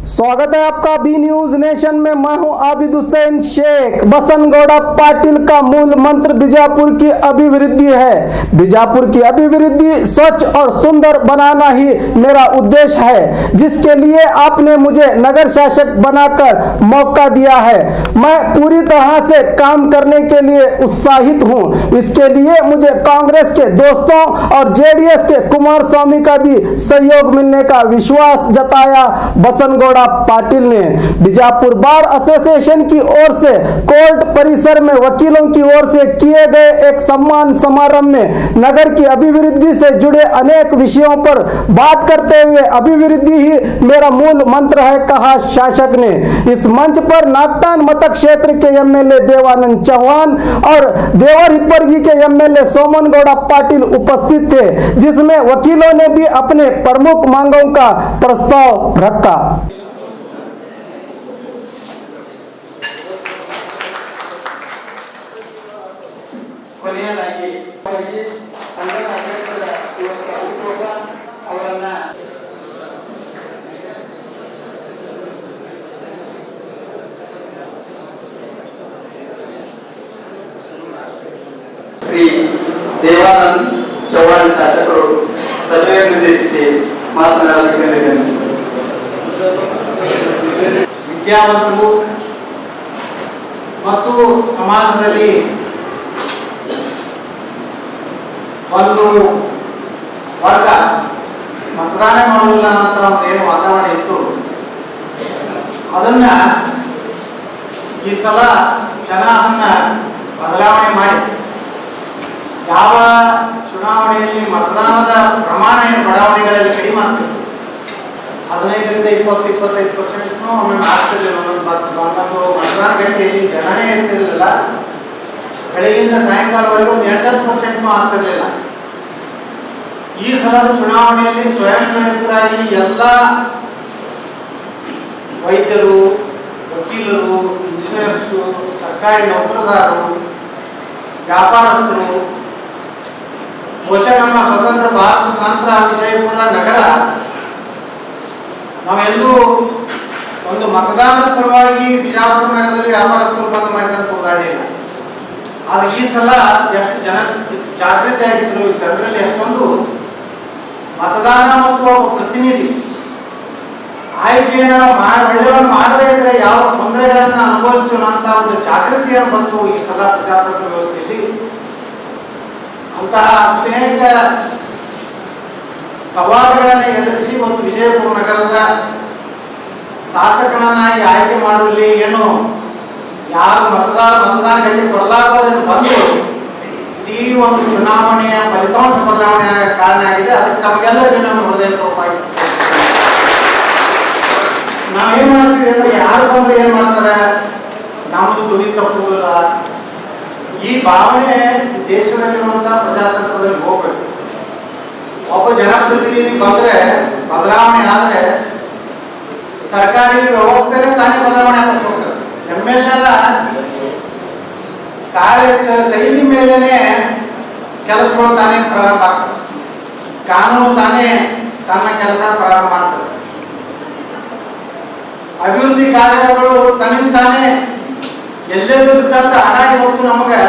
स्वागत है आपका बी न्यूज नेशन में। मैं हूं आबिद हुसैन शेख। बसनगौड़ा पाटिल का मूल मंत्र बीजापुर की अभिवृद्धि है। बीजापुर की अभिवृद्धि स्वच्छ और सुंदर बनाना ही मेरा उद्देश्य है, जिसके लिए आपने मुझे नगर शासक बनाकर मौका दिया है। मैं पूरी तरह से काम करने के लिए उत्साहित हूं। इसके लिए मुझे कांग्रेस के दोस्तों और जेडीएस के कुमार स्वामी का भी सहयोग मिलने का विश्वास जताया। बसनगौड़ा पाटिल ने बीजापुर बार एसोसिएशन की ओर से कोर्ट परिसर में वकीलों की ओर से किए गए एक सम्मान समारोह में नगर की अभिवृद्धि से जुड़े अनेक विषयों पर बात करते हुए अभिवृद्धि ही मेरा मूल मंत्र है, कहा शासक ने। इस मंच पर नागटान मतक क्षेत्र के एमएलए देवानंद चौहान और देवर हिप्परगी के एमएलए सोमन गौड़ा पाटिल उपस्थित थे, जिसमें वकीलों ने भी अपने प्रमुख मांगों का प्रस्ताव रखा। ಕೊನೆಯದಾಗಿ ಸಂಘದ ಅಧ್ಯಕ್ಷರ ಇವತ್ತು ಹುಟ್ಟುಹಬ್ಬ ಅವರನ್ನ ಶ್ರೀ ದೇವಾನಂದ್ ಚೌಹಾಣ್ ಶಾಸಕರು ಸಭೆಯನ್ನು ಉದ್ದೇಶಿಸಿ ಮಾತನಾಡಬೇಕೆಂದು ವಿದ್ಯಾವಂತರು ಮತ್ತು ಸಮಾಜದಲ್ಲಿ ಒಂದು ವರ್ಗ ಮತದಾನ ಮಾಡಲಿಲ್ಲ ಅಂತ ಒಂದು ಏನು ವಾತಾವರಣ ಇತ್ತು, ಅದನ್ನ ಈ ಸಲ ಜನ ಅದನ್ನ ಬದಲಾವಣೆ ಮಾಡಿ ಯಾವ ಚುನಾವಣೆಯಲ್ಲಿ ಮತದಾನದ ಪ್ರಮಾಣ ಏನು ಬಡಾವಣೆಗಳಲ್ಲಿ ಕಡಿಮೆ ಆಗ್ತಿತ್ತು, 15ರಿಂದ 20-25% ಒಮ್ಮೆ ಆಗ್ತಿರ್ಲಿಲ್ಲ. ಒಂದೊಂದು ಮತದಾನ ಗಂಟೆಯಲ್ಲಿ ಜನನೇ ಇರ್ತಿರ್ಲಿಲ್ಲ. ಬೆಳಗಿಂದ ಸಾಯಂಕಾಲವರೆಗೂ 8-10% ಆಗ್ತಿರ್ಲಿಲ್ಲ. ಈ ಸಲದ ಚುನಾವಣೆಯಲ್ಲಿ ಸ್ವಯಂ ಪ್ರೇರಿತರಾಗಿ ಎಲ್ಲ ವೈದ್ಯರು, ವಕೀಲರು, ಇಂಜಿನಿಯರ್ಸು, ಸರ್ಕಾರಿ ನೌಕರದಾರರು, ವ್ಯಾಪಾರಸ್ಥರು, ಬಹುಶಃ ನಮ್ಮ ಸ್ವತಂತ್ರ ಭಾರತದ ನಂತರ ವಿಜಯಪುರ ನಗರ ನಾವೆಲ್ಲೂ ಒಂದು ಮತದಾನದ ಸಲುವಾಗಿ ಬಿಜಾಪುರ ನಗರದಲ್ಲಿ ವ್ಯಾಪಾರಸ್ಥರು ಬಂದ್ ಮಾಡಿದಂತ ಉದಾಹರಣೆ ಇಲ್ಲ. ಆದ್ರೆ ಈ ಸಲ ಎಷ್ಟು ಜನ ಜಾಗೃತಿ ಆಗಿದ್ರು, ಈ ಸಭೆಯಲ್ಲಿ ಎಷ್ಟೊಂದು ಮತದಾನ ಮತ್ತು ಪ್ರತಿನಿಧಿ ಆಯ್ಕೆಯನ್ನು ಒಳ್ಳೆಯವನ್ನು ಮಾಡದೇ ಇದ್ರೆ ಯಾವ ತೊಂದರೆಗಳನ್ನ ಅನುಭವಿಸ್ತೀವಿ ಅಂತ ಒಂದು ಜಾಗೃತಿಯನ್ನು ಬಂತು ಈ ಸಲ ಪ್ರಜಾತಂತ್ರ ವ್ಯವಸ್ಥೆಯಲ್ಲಿ. ಅಂತಹ ಅನೇಕ ಸವಾಲುಗಳನ್ನು ಎದುರಿಸಿ ಒಂದು ವಿಜಯಪುರ ನಗರದ ಶಾಸಕನನ್ನಾಗಿ ಆಯ್ಕೆ ಮಾಡುವಲ್ಲಿ ಏನು ಯಾರು ಮತದಾನ ಗಂಟೆ ಕೊಡಲಾರದವರನ್ನು ಬಂದು ಈ ಒಂದು ಚುನಾವಣೆಯ ಫಲಿತಾಂಶ ಬದಲಾವಣೆ ಕಾರಣ ಆಗಿದೆ. ಅದಕ್ಕೆ ತಮಗೆಲ್ಲರಿಗೂ ನಮ್ಮ ಹೃದಯಪೂರ್ವಕವಾಗಿ ನಾವೇನ್ ಮಾಡ್ತೀವಿ ಅಂದ್ರೆ, ಯಾರು ಬಂದ್ರೆ ಏನ್ ಮಾಡ್ತಾರೆ, ನಮ್ಮದು ದುಡಿ ತಪ್ಪುವುದಿಲ್ಲ, ಈ ಭಾವನೆ ದೇಶದಲ್ಲಿರುವಂತಹ ಪ್ರಜಾತಂತ್ರದಲ್ಲಿ ಹೋಗ್ಬೇಕು. ಒಬ್ಬ ಜನಪ್ರತಿನಿಧಿ ಬಂದ್ರೆ ಬದಲಾವಣೆ ಆದ್ರೆ ಸರ್ಕಾರಿ ವ್ಯವಸ್ಥೆನೇ ತಾನೇ ಬದಲಾವಣೆ ಆಗ್ತಾ ಹೋಗ್ತದೆ. ಎಮ್ಎಲ್ಎ ಕಾರ್ಯ ಶೈಲಿ ಮೇಲೇನೆ ಕೆಲಸಗಳು ತಾನೇ ಪ್ರಾರಂಭ ಆಗ್ತದೆ, ಕಾನೂನು ತಾನೇ ತನ್ನ ಕೆಲಸ ಪ್ರಾರಂಭ ಮಾಡ್ತದೆ, ಅಭಿವೃದ್ಧಿ ಕಾರ್ಯಗಳು ತನ್ನಿಂದ ತಾನೇ ಎಲ್ಲೆಲ್ಲೂ ಇದ್ದಂತ ಹಣ ಇವತ್ತು ನಮಗೆ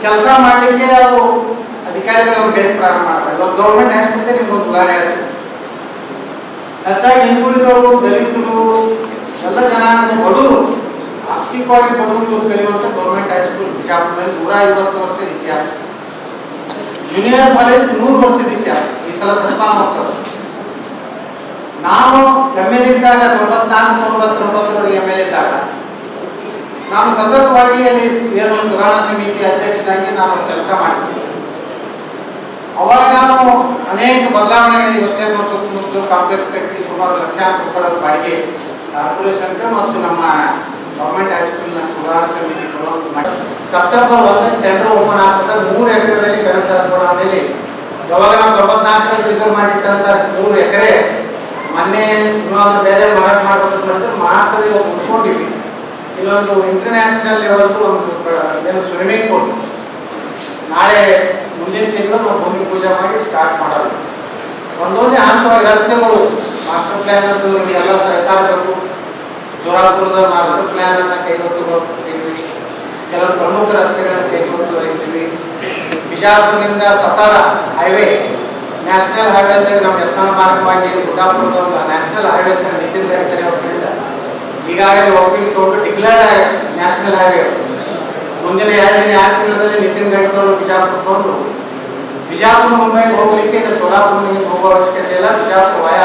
ಕೆಲಸ ಮಾಡಲಿಕ್ಕೆ ಅವು ಅಧಿಕಾರಿಗಳು ನಮ್ಗೆ ಪ್ರಾರಂಭ ಮಾಡ್ತಾರೆ. ಇವಾಗ ಗೌರ್ಮೆಂಟ್ ಹಾಸ್ಪಿಟಲ್ ನಿಮ್ಗೊಂದು ಉದಾಹರಣೆ ಇರುತ್ತೆ. ಹೆಚ್ಚಾಗಿ ಹಿಂದುಳಿದವರು, ದಲಿತರು, ಎಲ್ಲ ಜನಾಂಗದ ಬಡವರು, ಆರ್ಥಿಕವಾಗಿ ಬಡವರು ಕಲಿಯುವಂತ ಗೌರ್ಮೆಂಟ್ ಹೈಸ್ಕೂಲ್ ಬಿಜಾಪುರದಲ್ಲಿ 150 ವರ್ಷದ ಇತಿಹಾಸ, ಜೂನಿಯರ್ ಕಾಲೇಜ್ 100 ವರ್ಷದ ಇತಿಹಾಸ. ಈ ಸಲ ಸಂಸ್ಥಾನ ನಾವು ಎಮ್ಎಲ್ಎ ಇದ್ದಾಗ 94-99 ಎಮ್ಎಲ್ಎ ಇದ್ದಾಗ ನಾನು ಸತತವಾಗಿ ಅಲ್ಲಿ ಏನು ಸುಧಾರಣಾ ಸಮಿತಿ ಅಧ್ಯಕ್ಷನಾಗಿ ನಾನು ಕೆಲಸ ಮಾಡಿದ್ದೆ. ಅವಾಗ ನಾನು ಅನೇಕ ಬದಲಾವಣೆಗಳನ್ನು ಯೋಚನೆ ಮಾಡಿ ಸುತ್ತಮುತ್ತ ಕಾಂಪ್ಲೆಕ್ಸ್ ಕಟ್ಟಿ ಸುಮಾರು ಲಕ್ಷಾಂತರ ರೂಪಾಯಿ ಬಾಡಿಗೆ ಕಾರ್ಪೊರೇಷನ್ಗೆ ಮತ್ತು ನಮ್ಮ ಗೌರ್ಮೆಂಟ್ ಹೈಸ್ಕೂಲ್ನ ಸುಧಾರಣಾ ಸಮಿತಿ ಮಾಡಿ ಸೆಪ್ಟೆಂಬರ್ 1 ಟೆಂಡರ್ ಓಪನ್ ಆಗ್ತದೆ. 3 ಎಕರೆದಲ್ಲಿ ಕರೆಂಟ್ ತರಿಸ್ಕೊಡೋ ಆಮೇಲೆ ಯಾವಾಗ ನಾವು 94 ರಿಸರ್ವ್ ಮಾಡಿಟ್ಟಂತ 3 ಎಕರೆ ಮೊನ್ನೆ ಇನ್ನೊಂದು ಬೇರೆ ಮಾರಾಟ ಮಾಡಬೇಕು ಮಾಡಿದ್ರೆ ಮಾರ್ಚಲ್ಲಿ ಉಟ್ಕೊಂಡಿವಿ. ಇಲ್ಲೊಂದು ಇಂಟರ್ನ್ಯಾಷನಲ್ ಲೆವೆಲ್ದು ಒಂದು ಏನು ಸ್ವಿಮ್ಮಿಂಗ್ ಪೂಲ್ ನಾಳೆ ಮುಂದಿನ ತಿಂಗಳು ನಾವು ಭೂಮಿ ಪೂಜೆ ಮಾಡಿ ಸ್ಟಾರ್ಟ್ ಮಾಡೋದು. ಒಂದೊಂದೇ ಹಂತವಾಗಿ ರಸ್ತೆಗಳು ಮಾಸ್ಟರ್ ಪ್ಲಾನ್ ಅಂತೂ ನಿಮಗೆಲ್ಲ ಸಹಕಾರ ಬೇಕು. ಜೋರಾಪುರದ ಮಾಸ್ಟರ್ ಪ್ಲಾನ್ ಅನ್ನ ಕೈಗೊಳ್ತಿದ್ದೀವಿ. ಕೆಲವು ಪ್ರಮುಖ ರಸ್ತೆಗಳನ್ನು ಕೈಗೊಳ್ತಿದ್ದೀವಿ. ಬಿಜಾಪುರದಿಂದ ಸತಾರ ಹೈವೇ ನ್ಯಾಷನಲ್ ಹೈವೇ ಅಂತ ನಮ್ಮ ಯತ್ನಾಳ ಮಾರ್ಗವಾಗಿ ಗುಡ್ಡಾಪುರದ ಒಂದು ನ್ಯಾಷನಲ್ ಹೈವೇ ನಿತಿನ್ ಗಡ್ಕರಿ ಅವರಿಂದ ಈಗಾಗಲೇ ಒಪ್ಪಿಗೆ ತಗೊಂಡು ಡಿಕ್ಲೇರ್ಡ್ ನ್ಯಾಷನಲ್ ಹೈವೇ. ಮುಂದಿನ 2 ತಿಂಗಳಲ್ಲಿ ನಿತಿನ್ ಗಡ್ಕರಿ ಅವರು ಬಿಜಾಪುರ ತಗೊಂಡು ಬಿಜಾಪುರ ಮುಂಬೈಗೆ ಹೋಗ್ಲಿಕ್ಕೆ ಸೋಲಾಪುರ ಹೋಗೋ ಅವಶ್ಯಕತೆ ಇಲ್ಲ. ಬಿಜಾಪುರ ವಯ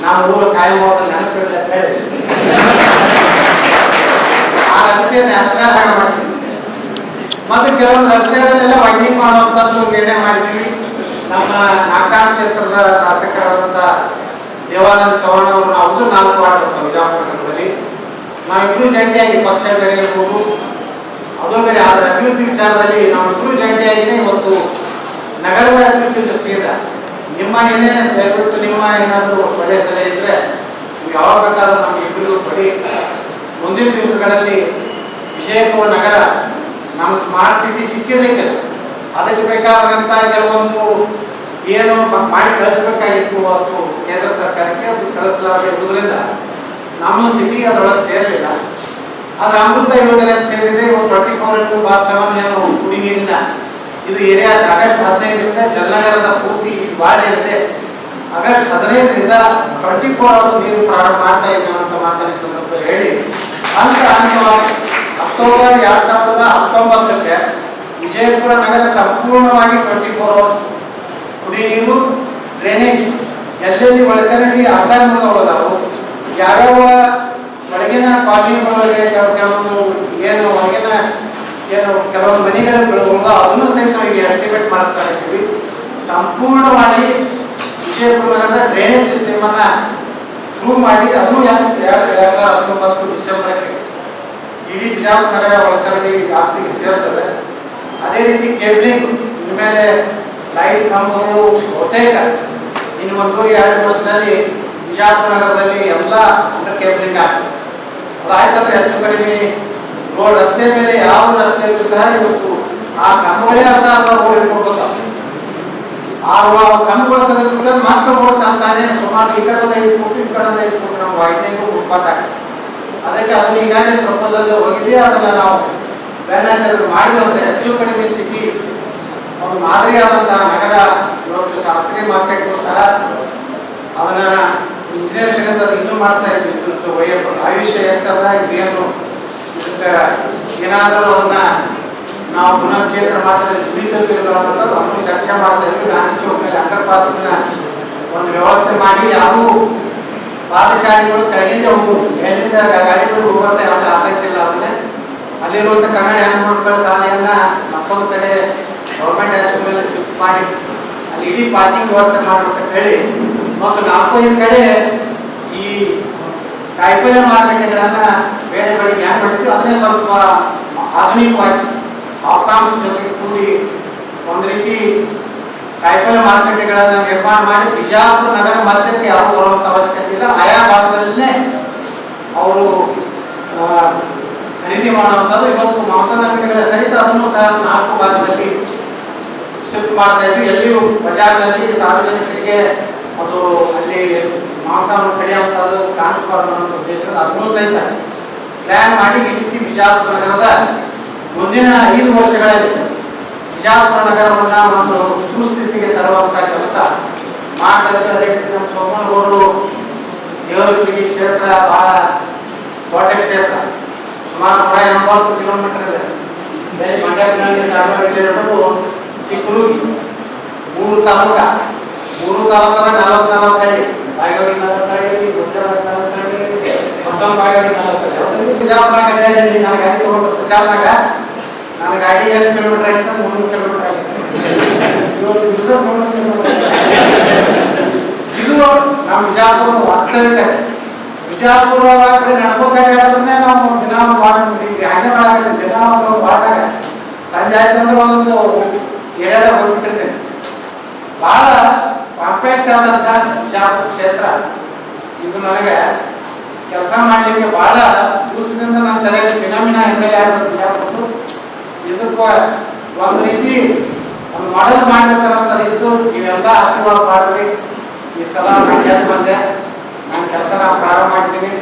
ನಾವು ಊರು ಕಾಯಂ ಹೋದ ನೆನಪಿಲ್ಲ ಹೇಳಿ ಆ ರಸ್ತೆ ನ್ಯಾಷನಲ್ ಹೈವೇ ಮಾಡ್ತೀವಿ. ಮತ್ತು ಕೆಲವೊಂದು ರಸ್ತೆಗಳನ್ನೆಲ್ಲ ವೈಂಡಿಂಗ್ ಮಾಡುವಂಥದ್ದು ನಿರ್ಣಯ ಮಾಡಿದ್ದೀವಿ. ನಮ್ಮ ನಾಗಠಾಣ ಕ್ಷೇತ್ರದ ಶಾಸಕರಾದಂಥ ದೇವಾನಂದ ಚೌಹಾಣ್ ಅವರು ಅವ್ರದ್ದು 4 ವಾರ್ಡ್ ಬರ್ತಾವೆ ಬಿಜಾಪುರ ನಗರದಲ್ಲಿ. ನಾವಿಬ್ಬರು ಜಂಟಿಯಾಗಿ ಪಕ್ಷ ಬೇರೆ ಇರ್ಬೋದು, ಅದು ಬೇರೆ. ಆದರೆ ಅಭಿವೃದ್ಧಿ ವಿಚಾರದಲ್ಲಿ ನಾವಿಬ್ಬರು ಜಂಟಿಯಾಗಿನೇ ಇವತ್ತು ನಗರದ ಅಭಿವೃದ್ಧಿ ದೃಷ್ಟಿಯಿಂದ ನಿಮ್ಮ ಏನೇ ದಯವಿಟ್ಟು ನಿಮ್ಮ ಏನಾದರೂ ಒಳ್ಳೆಯ ಸಲಹೆ ಇದ್ದರೆ ನೀವು ಯಾವಾಗ ಬೇಕಾದ್ರೂ ನಮಗೆ ಇಬ್ಬರಿಗೂ ಕೊಡಿ. ಮುಂದಿನ ದಿವಸಗಳಲ್ಲಿ ವಿಜಯಪುರ ನಗರ ನಮ್ಮ ಸ್ಮಾರ್ಟ್ ಸಿಟಿ ಸಿಕ್ಕಿರಲಿಕ್ಕೆ ಅದಕ್ಕೆ ಬೇಕಾದಂಥ ಕೆಲವೊಂದು ಏನು ಮಾಡಿ ಕಳಿಸ್ಬೇಕಾಗಿತ್ತು ಅದು ಕೇಂದ್ರ ಸರ್ಕಾರಕ್ಕೆ ಅದು ಕಳಿಸಲಾಗಿರುವುದರಿಂದ ನಮ್ಮ ಸಿಟಿ ಅದರೊಳಗೆ ಸೇರಲಿಲ್ಲ. ಆದರೆ ಅಮೃತ ಯೋಜನೆ ಸೇರಿದೆ. 24/7 ಏನು ಕುಡಿ ನೀರಿನ ಇದು ಏರಿಯಾ ಆಗಸ್ಟ್ 15ರಿಂದ ಜಲನಗರದ ಪೂರ್ತಿ ವಾರ್ಡ್ ಏನಿದೆ ಆಗಸ್ಟ್ 15ರಿಂದ 24 hours ನೀರು ಪ್ರಾರಂಭ ಮಾಡ್ತಾ ಇದ್ದೇವೆ ಅಂತ ಮಾತನಾಡಿದ ಸಂದರ್ಭ ಹೇಳಿ ಅಂತಿಮವಾಗಿ ಅಕ್ಟೋಬರ್ 2019ಕ್ಕೆ ವಿಜಯಪುರ ನಗರ ಸಂಪೂರ್ಣವಾಗಿ 24 hours ಕುಡಿ ನೀರು, ಡ್ರೈನೇಜ್ ಎಲ್ಲೆಲ್ಲಿ ಒಳಚರಂಡಿ ಅರ್ಧಂಬರ್ಧವು ಯಾವ್ಯಾವ ಒಳಗಿನ ಕಾಲನಿಗಳಿಗೆ ಕೆಲವೊಂದು ಏನು ಹೊರಗಿನ ಏನು ಕೆಲವೊಂದು ಮನೆಗಳು ಅದನ್ನು ಸಹಿತ ಈಗ ಆಕ್ಟಿವೇಟ್ ಮಾಡಿಸ್ತಾ ಇದ್ದೀವಿ. ಸಂಪೂರ್ಣವಾಗಿ ವಿಜಯಪುರ ನಗರದ ಡ್ರೈನೇಜ್ ಸಿಸ್ಟಮ್ ಅನ್ನ ಶುರು ಮಾಡಿ ಅದನ್ನು 2019 ಡಿಸೆಂಬರ್ಗೆ ಇಡೀ ಬಿಜಾಪುರ ನಗರ ಒಳಚರಂಡಿ ವ್ಯಾಪ್ತಿಗೆ ಸೇರ್ತದೆ. ಅದೇ ರೀತಿ ಕೇಬಲಿಂಗ್ ಇನ್ಮೇಲೆ ಲೈಟ್ ಕಂಬಗಳು ಬಹುತೇಕ ಇನ್ನು 1-2 ವರ್ಷದಲ್ಲಿ ಬಿಜಾಪುರ ನಗರದಲ್ಲಿ ಎಲ್ಲ ಅಂಡರ್ ಕೇಬಲಿಂಗ್ ಆಗ್ತದೆ. ಅದಾಯ್ತಂದ್ರೆ ಹೆಚ್ಚು ಕಡಿಮೆ ರೋಡ್ ರಸ್ತೆ ಮೇಲೆ ಯಾವ ರಸ್ತೆಯಲ್ಲೂ ಸಹ ಇವತ್ತು ಆ ಕಂಬಗಳೇ ಅರ್ಧ ರೋಡ್ ಇಟ್ಕೊಳ್ತಾರೆ. ಆ ಕಂಬಗಳು ತೆಗೆದುಕೊಂಡ್ರೆ ಮಾತ್ರ ರೋಡ್ ತಾನೆ ಸುಮಾರು ಈ ಕಡೆ 5 ಫುಟ್ ಈ ಕಡೆ 5 ಫುಟ್ ನಾವು ವೈಡ್ನಿಂಗ್ ಫುಟ್ಪಾತ್ ಆಗ್ತದೆ. ಅದಕ್ಕೆ ಅದನ್ನ ಈಗಾಗಲೇ ಪ್ರಪೋಸಲ್ ಹೋಗಿದ್ವಿ. ಅದನ್ನ ನಾವು ಬೆನ್ನಾಗಿ ಮಾಡಿದ್ರೆ ಹೆಚ್ಚು ಕಡಿಮೆ ಸಿಟಿ ಒಂದು ಮಾದರಿಯಾದಂತಹ ನಗರ ಇವತ್ತು ಶಾಸ್ತ್ರೀಯ ಮಾರ್ಕೆಟ್ಗೂ ಸಹ ಅವನ ಇಂಜಿನಿಯರ್ ಸಿಗಂತ ಇನ್ನೂ ಮಾಡಿಸ್ತಾ ಇದ್ವಿ. ಆಯುಷ್ಯ ಎಷ್ಟದ ಇದೇನು ಇದಕ್ಕೆ ಏನಾದರೂ ಅದನ್ನ ನಾವು ಪುನಶ್ಚೇತನ ಮಾಡಿದ್ರೆ ದುಡಿತದ್ದು ಅನ್ನೋದು ಚರ್ಚೆ ಮಾಡ್ತಾ ಇದ್ವಿ. ಗಾಂಧಿ ಚೌಕ್ ಮೇಲೆ ಅಂಡರ್ ಪಾಸ್ನ ಒಂದು ವ್ಯವಸ್ಥೆ ಮಾಡಿ ಯಾರು ಪಾದಚಾರಿಗಳು ಕೆಳಗಿಂದ ಹೋಗುದು ಮೇಲಿಂದ ಗಾಡಿಗಳು ಹೋಗುವಂತ ಯಾವುದೇ ಆಸಕ್ತಿ ಇಲ್ಲ. ಅದನ್ನೇ ಅಲ್ಲಿರುವಂಥ ಕನ್ನಡ ಹೆಣ್ಮಕ್ಳ ಶಾಲೆಯನ್ನ ಮತ್ತೊಂದು ಕಡೆ ಗೌರ್ಮೆಂಟ್ ಹೈಸ್ಕೂಲಲ್ಲಿ ಶಿಫ್ಟ್ ಮಾಡಿ ಅಲ್ಲಿ ಇಡೀ ಪಾರ್ಕಿಂಗ್ ವ್ಯವಸ್ಥೆ ಮಾಡ್ಬೇಕಂತ ಹೇಳಿ ಮತ್ತು 4-5 ಕಡೆ ಈ ಕಾಯಿಪಲ್ಯ ಮಾರುಕಟ್ಟೆಗಳನ್ನ ಬೇರೆ ಕಡೆಗೆ ಹ್ಯಾಂಗ್ ಮಾಡಿದ್ವಿ ಅದನ್ನೇ ಸ್ವಲ್ಪ ಆಧುನಿಕವಾಗಿ ಆಪ್ಕಾಮ್ಸ್ ಜೊತೆಗೆ ಕೂಡಿ ಒಂದು ರೀತಿ ಕಾಯಿಪಲ್ಯ ಮಾರುಕಟ್ಟೆಗಳನ್ನ ನಿರ್ಮಾಣ ಮಾಡಿ ಬಿಜಾಪುರ ನಗರ ಮಧ್ಯಕ್ಕೆ ಯಾರು ಬರುವಂತ ಅವಶ್ಯಕತೆ ಇಲ್ಲ. ಆಯಾ ಭಾಗದಲ್ಲೇ ಅವರು ಖರೀದಿ ಮಾಡುವಂಥದ್ದು. ಇವತ್ತು ಮಾಂಸದ ಅಂಗಡಿಗಳ ಸಹಿತ ಅದನ್ನು ಸಹ 4 ಭಾಗದಲ್ಲಿ ಶಿಫ್ಟ್ ಮಾಡ್ತಾ ಇದ್ವಿ. ಎಲ್ಲಿಯೂ ಬಜಾರ್ನಲ್ಲಿ ಸಾರ್ವಜನಿಕರಿಗೆ ಅದು ಅಲ್ಲಿ ಮಾಂಸವನ್ನು ಕಡಿಯುವಂಥದ್ದು ಟ್ರಾನ್ಸ್ಫರ್ ಮಾಡುವಂಥ ಉದ್ದೇಶದ ಅದನ್ನು ಸಹಿತ ಪ್ಲ್ಯಾನ್ ಮಾಡಿ ಈ ರೀತಿ ಬಿಜಾಪುರ ನಗರದ ಮುಂದಿನ 5 ವರ್ಷಗಳಲ್ಲಿ ಬಿಜಾಪುರ ನಗರವನ್ನು ಒಂದು ಸುಸ್ಥಿತಿಗೆ ತರುವಂಥ ಕೆಲಸ ಮಾಡ್ತಾ ಇದ್ವಿ. ಅದೇ ರೀತಿ ನಮ್ಮ ಸೋಮನಗೌಡರು ದೇವರಪುರಿ ಕ್ಷೇತ್ರ ಬಹಳ ದೊಡ್ಡ ಕ್ಷೇತ್ರ, ಸುಮಾರು 180 ಕಿಲೋಮೀಟರ್ ಇದೆ. ಬೇರೆ ಮಂಡ್ಯದಲ್ಲಿ ಧಾರವಾಡದಲ್ಲಿ ಚಿಕ್ಕರುಗಿ 3 ತಾಲೂಕ 44 ಹಳ್ಳಿ, ಬಾಗೇವಾಡಿ 40 ಹಳ್ಳಿ, ಗುಡ್ಡದ 40 ಹಳ್ಳಿ, ಹೊಸ ಬಾಗೇವಾಡಿ 40 ಹಳ್ಳಿ. ಬಿಜಾಪುರ ನಗರದಲ್ಲಿ ನಾನು ಗಾಡಿ ತಗೊಂಡು ಪ್ರಚಾರನಾಗ ನನ್ನ ಗಾಡಿ ಎಷ್ಟು ಕಿಲೋಮೀಟರ್ ಆಯ್ತು? 300 ಕಿಲೋಮೀಟರ್ ಆಯ್ತು. ಇದು ನಮ್ಮ ಬಿಜಾಪುರ ವಾಸ್ತವಿಕ. ಬಿಜಾಪುರ ನಡ್ಕೋತಾ ಹೇಳೋದನ್ನೇ ನಾವು ದಿನ ಒಂದು ಮಾಡ್ತೀವಿ. ಹಾಗೆ ಮಾಡಾಕತ್ತೀವಿ. ದಿನ ಒಂದು ಮಾಡಾಗ ಸಂಜೆ ಆಯ್ತು ಅಂದ್ರೆ ಒಂದೊಂದು ಏರಿಯಾದಾಗ ಹೋಗ್ಬಿಟ್ಟಿರ್ತೇನೆ. ಬಹಳ ಪರ್ಫೆಕ್ಟ್ ಆದಂಥ ಬಿಜಾಪುರ ಕ್ಷೇತ್ರ. ಇದು ನನಗೆ ಕೆಲಸ ಮಾಡಲಿಕ್ಕೆ ಬಹಳ ದಿವಸದಿಂದ ನನ್ನ ತಲೆಗೆ ಪಿನಾಮಿನ MLA ಆಗೋದು ಬಿಜಾಪುರ. ಇದಕ್ಕೆ ಒಂದು ರೀತಿ ಒಂದು ಮಾಡೆಲ್ ಮಾಡ್ಬೇಕಂತ ಇದ್ದು ನೀವೆಲ್ಲ ಆಶೀರ್ವಾದ ಮಾಡಿದ್ರಿ. ಈ ಸಲ ಮಂಡ್ಯದ ಬಂದೆ. ಕೆಲಸ ನಾವು ಪ್ರಾರಂಭ ಮಾಡಿದ್ದೀವಿ.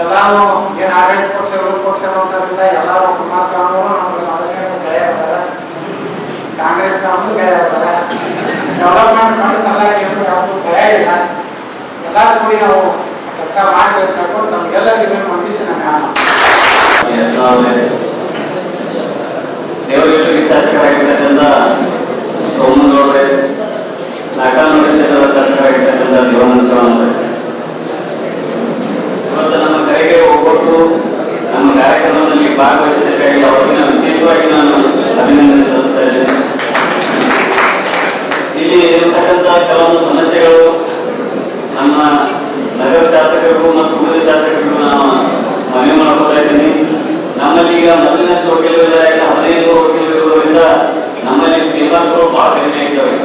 ಎಲ್ಲರೂ ಏನು ಆಡಳಿತ ಪಕ್ಷ ವಿರೋಧ ಪಕ್ಷ ಅನ್ನೋದ್ರಿಂದ ಎಲ್ಲರೂ ಕುಮಾರಸ್ವಾಮಿ ಅವರು ನಮಗೆ ಮೊದಲನೇ ಗೆಳೆಯ ಇರ್ತಾರೆ, ಕಾಂಗ್ರೆಸ್ ನಮ್ಮದು ಗೆಳೆಯ ಇರ್ತಾರೆ, ಡೆವಲಪ್ಮೆಂಟ್ ಮಾಡಿದ್ದಲ್ಲ ಯಾವುದು ಗೆಳೆಯ ಇಲ್ಲ. ಎಲ್ಲರೂ ಕೂಡಿ ನಾವು ಕೆಲಸ ಮಾಡಬೇಕು. ನಮಗೆಲ್ಲರಿಗೂ ಹೊಂದಿಸಿ ದೇವರಿಗೆ ಶಾಸಕರಾಗಿರ್ತಕ್ಕಂಥ ಸೋಮನಗೌಡ್ರೆ, ನಾಲ್ಕಾನೂರು ಕ್ಷೇತ್ರದ ಶಾಸಕರಾಗಿರ್ತಕ್ಕಂಥ ದೇವಾನಂದ ಚೌಹಾಣ್ ಇವತ್ತು ನಮ್ಮ ಕರೆಗೆ ಹೋಗ್ಕೊಟ್ಟು ನಮ್ಮ ಕಾರ್ಯಕ್ರಮದಲ್ಲಿ ಭಾಗವಹಿಸಿದ್ದಕ್ಕಾಗಿ ಅವರಿಗೆ ವಿಶೇಷವಾಗಿ ನಾನು ಅಭಿನಂದನೆ ಸಲ್ಲಿಸ್ತಾ ಇದ್ದೇನೆ. ಇಲ್ಲಿ ಇರತಕ್ಕಂಥ ಕೆಲವೊಂದು ಸಮಸ್ಯೆಗಳು ನಮ್ಮ ನಗರ ಶಾಸಕರಿಗೂ ಮತ್ತು ಉಳಿದ ಶಾಸಕರಿಗೂ ನಾನು ಮನವಿ ಮಾಡ್ಕೊತಾ ಇದ್ದೀನಿ. ನಮ್ಮಲ್ಲಿ ಈಗ ಮೊದಲಿನಷ್ಟು ವಕೀಲರಿಲ್ಲ, ಈಗ 15 ವಕೀಲರು ಇರುವುದರಿಂದ ನಮ್ಮಲ್ಲಿ ಶ್ರೀನಿವಾಸಗಳು ಬಹಳ ಕಡಿಮೆ ಆಗಿದ್ದಾವೆ.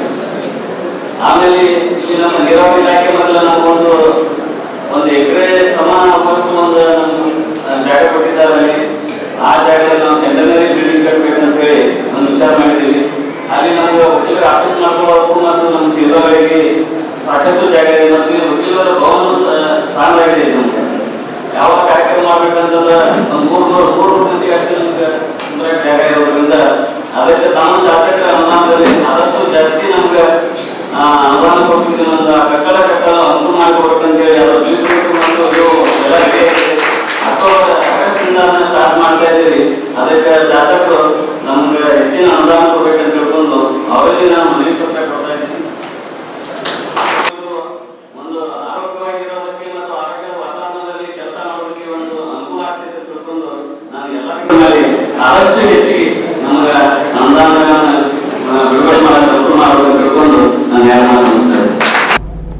ಆಮೇಲೆ ಇಲ್ಲಿ ನಮ್ಮ ನೀರಾವರಿ ಇಲಾಖೆ ಮೊದಲ ನಾವು ಒಂದು ಎಕರೆ ಸಮ ಆಗುವಷ್ಟು ಒಂದು ಜಾಗ ಕೊಟ್ಟಿದ್ದಾರೆ. ಆ ಜಾಗದಲ್ಲಿ ನಾವು ಸೆಂಟನರಿ ಬಿಲ್ಡಿಂಗ್ ಕಟ್ಟಬೇಕಂತ ಹೇಳಿ ಒಂದು ವಿಚಾರ ಮಾಡಿದ್ದೀವಿ. ಅಲ್ಲಿ ನಮಗೆ ವಕೀಲರ ಆಫೀಸ್ ಮಾಡ್ಕೊಳ್ಳೋದಕ್ಕೂ ಮತ್ತು ನಮ್ಮ ನೀರಾವರಿಗೆ ಸಾಕಷ್ಟು ಜಾಗ ಇದೆ ಮತ್ತು ವಕೀಲರ ಭವನ ಸ್ಥಾನವಾಗಿದೆ. ನಮ್ಗೆ ಯಾವ ಕಾರ್ಯಕ್ರಮ ಮಾಡ್ಬೇಕಂತಂದ್ರೆ ಒಂದು 300 ಮಂದಿ ಅಷ್ಟು ನಮ್ಗೆ ಜಾಗ ಇರೋದ್ರಿಂದ ಅದಕ್ಕೆ ತಮ್ಮ ಶಾಸಕರ ಅನುದಾನದಲ್ಲಿ ಆದಷ್ಟು ಜಾಸ್ತಿ ನಮ್ಗೆ ಅನುದಾನ ಕೊಟ್ಟಿದ್ದೀವಿ. ಒಂದು ಕಟ್ಟಡ ಕಟ್ಟಲು ಅನುಕೂಲ ಮಾಡಿಕೊಡ್ಬೇಕಂತ ಹೇಳಿ ಅದರ ಎಲ್ಲ ಆಗಸ್ಟ್ನಿಂದ ಅದನ್ನ ಸ್ಟಾರ್ಟ್ ಮಾಡ್ತಾ ಇದ್ದೀವಿ. ಅದಕ್ಕೆ ಶಾಸಕರು ನಮ್ಗೆ ಹೆಚ್ಚಿನ ಅನುದಾನ ಕೊಡ್ಬೇಕಂತ ತಿಳ್ಕೊಂಡು ಅವರಿಗೆ ನಾನು ಮನವಿ ಕೊಡ್ತಾ ಇದ್ದೀನಿ. ಒಂದು ಆರೋಗ್ಯವಾಗಿರೋದಕ್ಕೆ ಮತ್ತು ಆರೋಗ್ಯದ ವಾತಾವರಣದಲ್ಲಿ ಕೆಲಸ ಮಾಡೋದಕ್ಕೆ ಒಂದು ಅನುಕೂಲ ಆಗ್ತದೆ ತಿಳ್ಕೊಂಡು ನಾನು ಎಲ್ಲರಿಗೂ ಆದಷ್ಟು ಹೆಚ್ಚಿಗೆ ನಮ್ಗೆ ಅನುದಾನ ಬಿಡುಗಡೆ ಮಾಡಬೇಕು ತಿಳ್ಕೊಂಡು ನಾನು ಯಾರು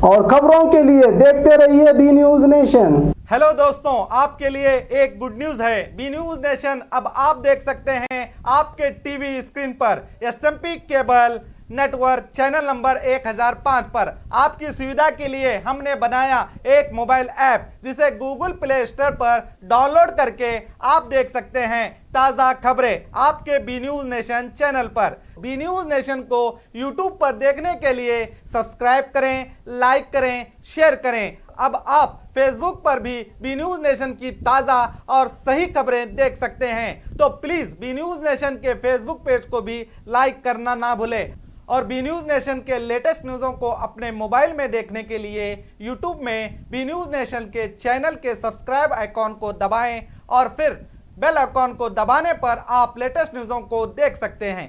और खबरों के लिए देखते रहिए बी न्यूज नेशन। हेलो दोस्तों, आपके लिए एक गुड न्यूज है। बी न्यूज नेशन अब आप देख सकते हैं आपके टीवी स्क्रीन पर SMP cable network channel number 1005 पर। आपकी सुविधा के लिए हमने बनाया एक मोबाइल ऐप जिसे गूगल प्ले स्टोर पर डाउनलोड करके आप देख सकते हैं ताज़ा खबरें आपके बी न्यूज नेशन चैनल पर। बी न्यूज नेशन को यूट्यूब पर देखने के लिए सब्सक्राइब करें, लाइक करें, शेयर करें। अब आप फेसबुक पर भी बी न्यूज नेशन की ताज़ा और सही खबरें देख सकते हैं। तो प्लीज़ बी न्यूज नेशन के फेसबुक पेज को भी लाइक करना ना भूलें। और बी न्यूज नेशन के लेटेस्ट न्यूज़ों को अपने मोबाइल में देखने के लिए यूट्यूब में बी न्यूज नेशन के चैनल के सब्सक्राइब आइकॉन को दबाएं और फिर बेल आइकॉन को दबाने पर आप लेटेस्ट न्यूज़ों को देख सकते हैं।